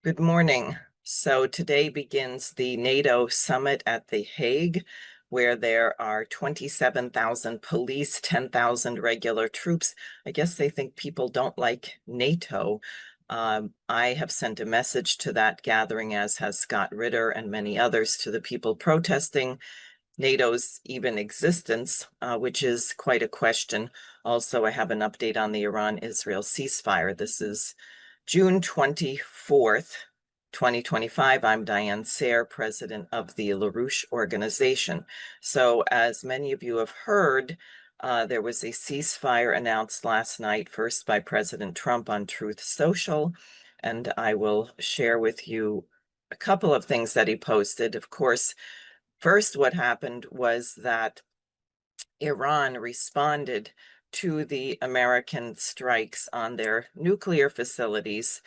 Good morning. So today begins the NATO summit at The Hague, where there are 27,000 police, 10,000 regular troops. I guess they think people don't like NATO. I have sent a message to that gathering, as has Scott Ritter and many others, to the people protesting NATO's even existence, which is quite a question. Also, I have an update on the Iran-Israel ceasefire. This is June 24th, 2025. I'm Diane Sare, president of the LaRouche organization. So as many of you have heard, there was a ceasefire announced last night, first by President Trump on Truth Social, and I will share with you a couple of things that he posted. Of course, first, what happened was that Iran responded to the American strikes on their nuclear facilities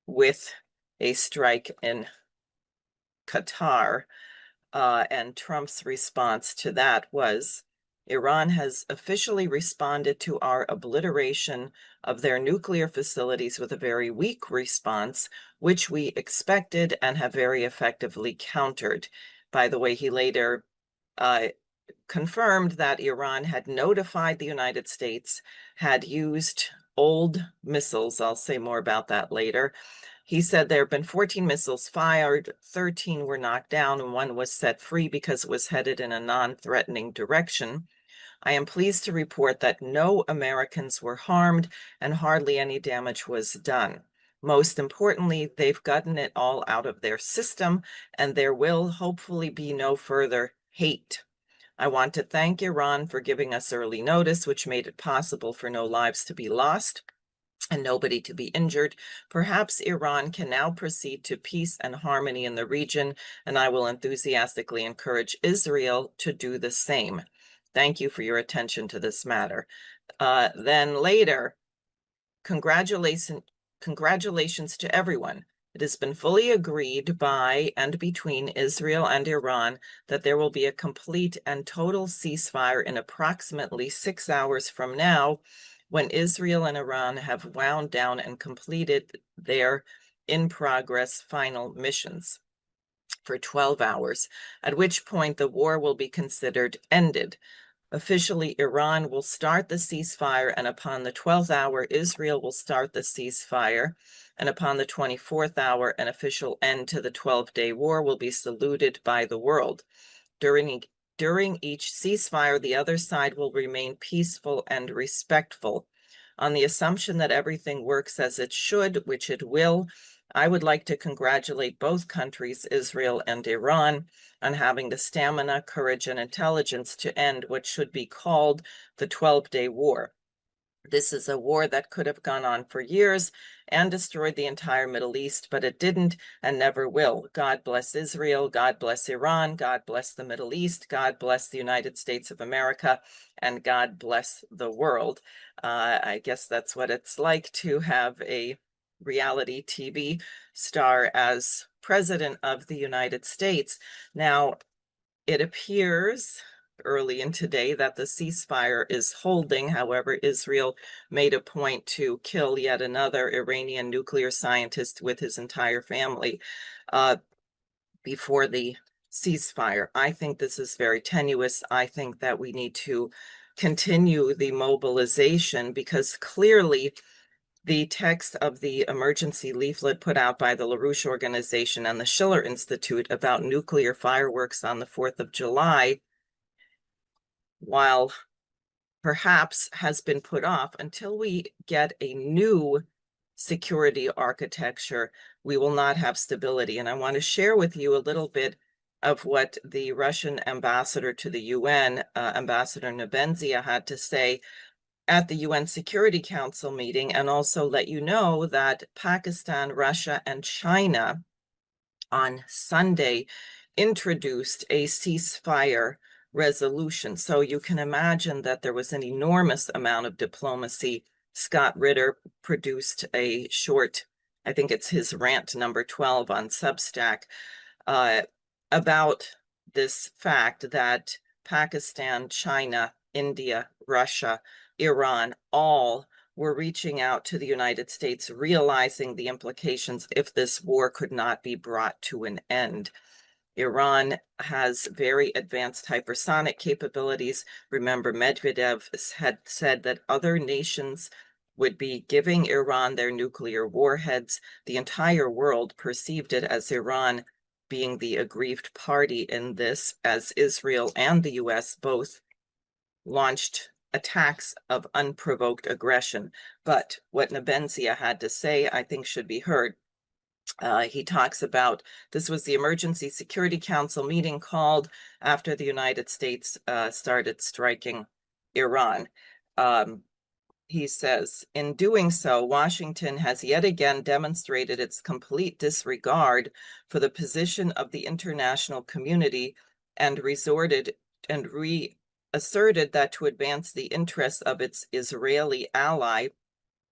with a strike in Qatar. And Trump's response to that was, Iran has officially responded to our obliteration of their nuclear facilities with a very weak response, which we expected and have very effectively countered. By the way, he later confirmed that Iran had notified the United States, had used old missiles. I'll say more about that later. He said there have been 14 missiles fired, 13 were knocked down, and one was set free because it was headed in a non-threatening direction. I am pleased to report that no Americans were harmed and hardly any damage was done. Most importantly, they've gotten it all out of their system, and there will hopefully be no further hate. I want to thank Iran for giving us early notice, which made it possible for no lives to be lost and nobody to be injured. Perhaps Iran can now proceed to peace and harmony in the region, and I will enthusiastically encourage Israel to do the same. Thank you for your attention to this matter. Then later, congratulations to everyone. It has been fully agreed by and between Israel and Iran that there will be a complete and total ceasefire in approximately 6 hours from now, when Israel and Iran have wound down and completed their in-progress final missions for 12 hours, at which point the war will be considered ended. Officially, Iran will start the ceasefire, and upon the 12th hour, Israel will start the ceasefire, and upon the 24th hour, an official end to the 12-day war will be saluted by the world. During each ceasefire, the other side will remain peaceful and respectful. On the assumption that everything works as it should, which it will, I would like to congratulate both countries, Israel and Iran, on having the stamina, courage, and intelligence to end what should be called the 12-day war. This is a war that could have gone on for years and destroyed the entire Middle East, but it didn't and never will. God bless Israel, God bless Iran, God bless the Middle East, God bless the United States of America, and God bless the world. I guess that's what it's like to have a reality TV star as president of the United States. Now, it appears early in today that the ceasefire is holding. However, Israel made a point to kill yet another Iranian nuclear scientist with his entire family before the ceasefire. I think this is very tenuous. I think that we need to continue the mobilization, because clearly the text of the emergency leaflet put out by the LaRouche organization and the Schiller Institute about nuclear fireworks on the 4th of July, while perhaps has been put off until we get a new security architecture, we will not have stability. And I want to share with you a little bit of what the Russian ambassador to the UN, Ambassador Nebenzia, had to say at the UN Security Council meeting, and also let you know that Pakistan, Russia, and China on Sunday introduced a ceasefire resolution. So you can imagine that there was an enormous amount of diplomacy. Scott Ritter produced a short, I think it's his rant number 12 on Substack, about this fact that Pakistan, China, India, Russia, Iran all were reaching out to the United States, realizing the implications if this war could not be brought to an end. Iran has very advanced hypersonic capabilities. Remember, Medvedev had said that other nations would be giving Iran their nuclear warheads. The entire world perceived it as Iran being the aggrieved party in this, as Israel and the US both launched attacks of unprovoked aggression. But what Nebenzia had to say, I think, should be heard. He talks about this was the Emergency Security Council meeting called after the United States started striking Iran. He says, in doing so, Washington has yet again demonstrated its complete disregard for the position of the international community and reasserted that to advance the interests of its Israeli ally,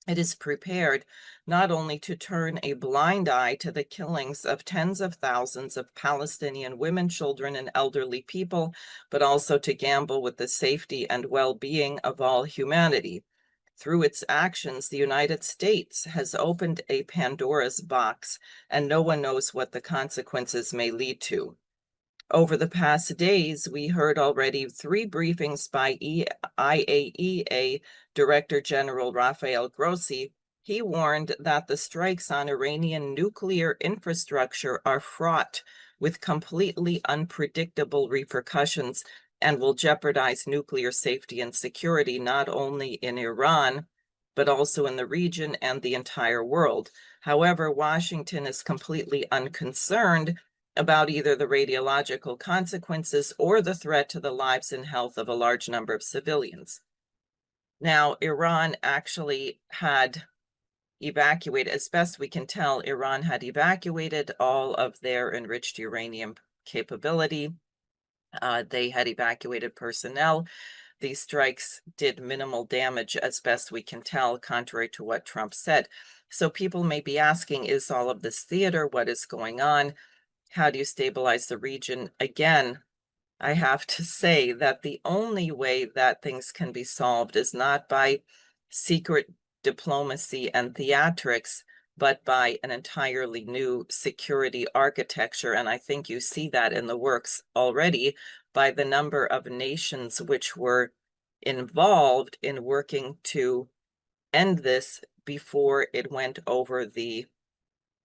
it is prepared not only to turn a blind eye to the killings of tens of thousands of Palestinian women, children, and elderly people, but also to gamble with the safety and well-being of all humanity. Through its actions, the United States has opened a Pandora's box, and no one knows what the consequences may lead to. Over the past days, we heard already 3 briefings by IAEA Director General Rafael Grossi. He warned that the strikes on Iranian nuclear infrastructure are fraught with completely unpredictable repercussions and will jeopardize nuclear safety and security, not only in Iran, but also in the region and the entire world. However, Washington is completely unconcerned about either the radiological consequences or the threat to the lives and health of a large number of civilians. Now, Iran actually had evacuated, as best we can tell, Iran had evacuated all of their enriched uranium capability. They had evacuated personnel. These strikes did minimal damage, as best we can tell, contrary to what Trump said. So people may be asking, is all of this theater? What is going on? How do you stabilize the region? Again, I have to say that the only way that things can be solved is not by secret diplomacy and theatrics, but by an entirely new security architecture. And I think you see that in the works already by the number of nations which were involved in working to end this before it went over the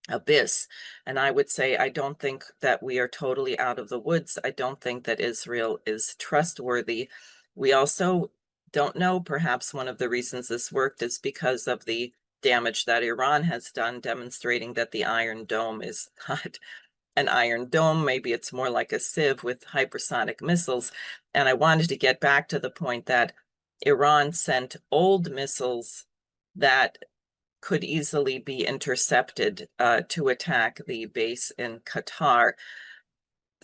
abyss. And I would say, I don't think that we are totally out of the woods. I don't think that Israel is trustworthy. We also don't know, perhaps one of the reasons this worked is because of the damage that Iran has done, demonstrating that the Iron Dome is not an iron dome. Maybe it's more like a sieve with hypersonic missiles. And I wanted to get back to the point that Iran sent old missiles that could easily be intercepted to attack the base in Qatar.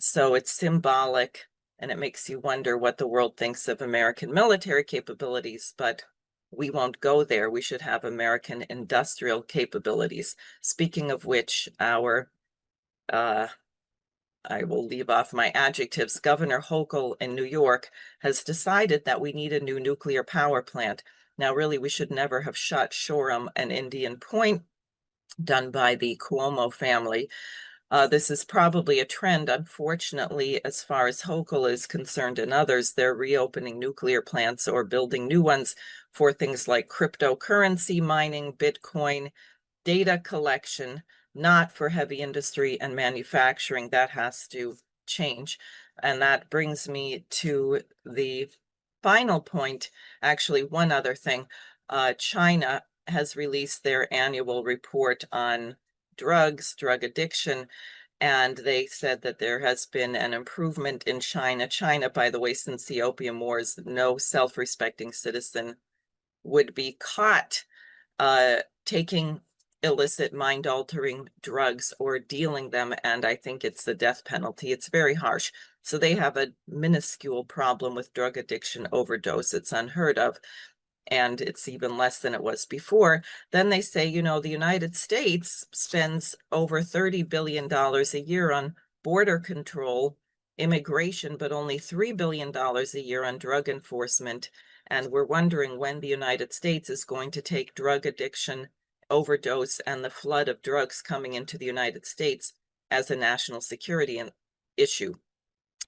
So it's symbolic, and it makes you wonder what the world thinks of American military capabilities, but we won't go there. We should have American industrial capabilities. Speaking of which, I will leave off my adjectives. Governor Hochul in New York has decided that we need a new nuclear power plant. Now, really, we should never have shut Shoreham and Indian Point, done by the Cuomo family. This is probably a trend, unfortunately, as far as Hochul is concerned and others. They're reopening nuclear plants or building new ones for things like cryptocurrency mining, Bitcoin, data collection, not for heavy industry and manufacturing. That has to change. And that brings me to the final point. Actually, one other thing. China has released their annual report on drugs, drug addiction, and they said that there has been an improvement in China. China, by the way, since the Opium Wars, no self-respecting citizen would be caught taking illicit mind-altering drugs or dealing them, and I think it's the death penalty. It's very harsh. So they have a minuscule problem with drug addiction overdose. It's unheard of, and it's even less than it was before. Then they say, you know, the United States spends over $30 billion a year on border control, immigration, but only $3 billion a year on drug enforcement. And we're wondering when the United States is going to take drug addiction, overdose, and the flood of drugs coming into the United States as a national security issue.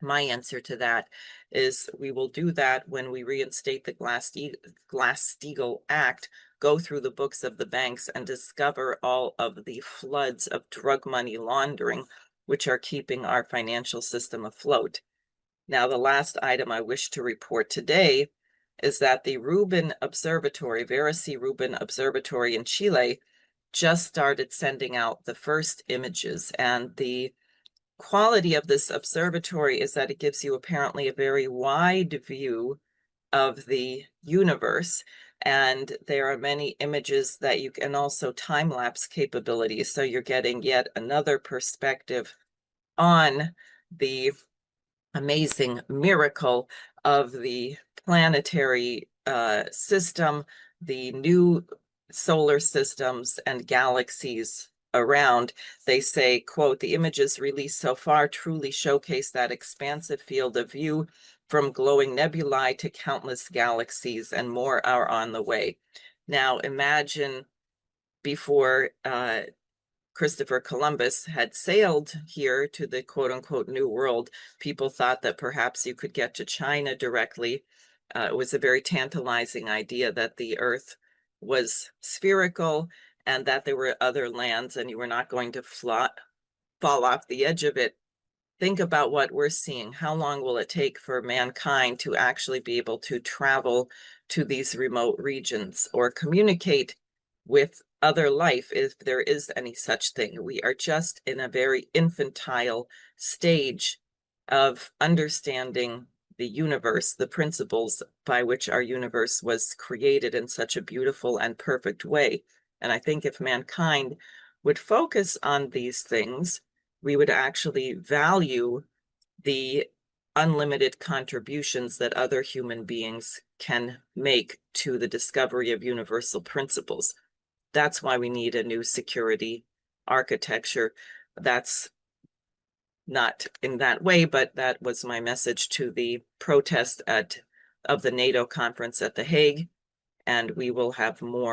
My answer to that is we will do that when we reinstate the Glass-Steagall Act, go through the books of the banks, and discover all of the floods of drug money laundering, which are keeping our financial system afloat. Now, the last item I wish to report today is that the Rubin Observatory, Vera C. Rubin Observatory in Chile, just started sending out the first images, and the quality of this observatory is that it gives you apparently a very wide view of the universe, and there are many images that you can also time-lapse capabilities, so you're getting yet another perspective on the amazing miracle of the planetary system, the new solar systems and galaxies around. They say, quote, "The images released so far truly showcase that expansive field of view from glowing nebulae to countless galaxies, and more are on the way." Now imagine before Christopher Columbus had sailed here to the quote-unquote New World, people thought that perhaps you could get to China directly. It was a very tantalizing idea that the Earth was spherical and that there were other lands and you were not going to fall off the edge of it. Think about what we're seeing. How long will it take for mankind to actually be able to travel to these remote regions or communicate with other life, if there is any such thing? We are just in a very infantile stage of understanding the universe, the principles by which our universe was created in such a beautiful and perfect way. And I think if mankind would focus on these things, we would actually value the unlimited contributions that other human beings can make to the discovery of universal principles. That's why we need a new security architecture. That's not in that way, but that was my message to the protest of the NATO conference at The Hague, and we will have more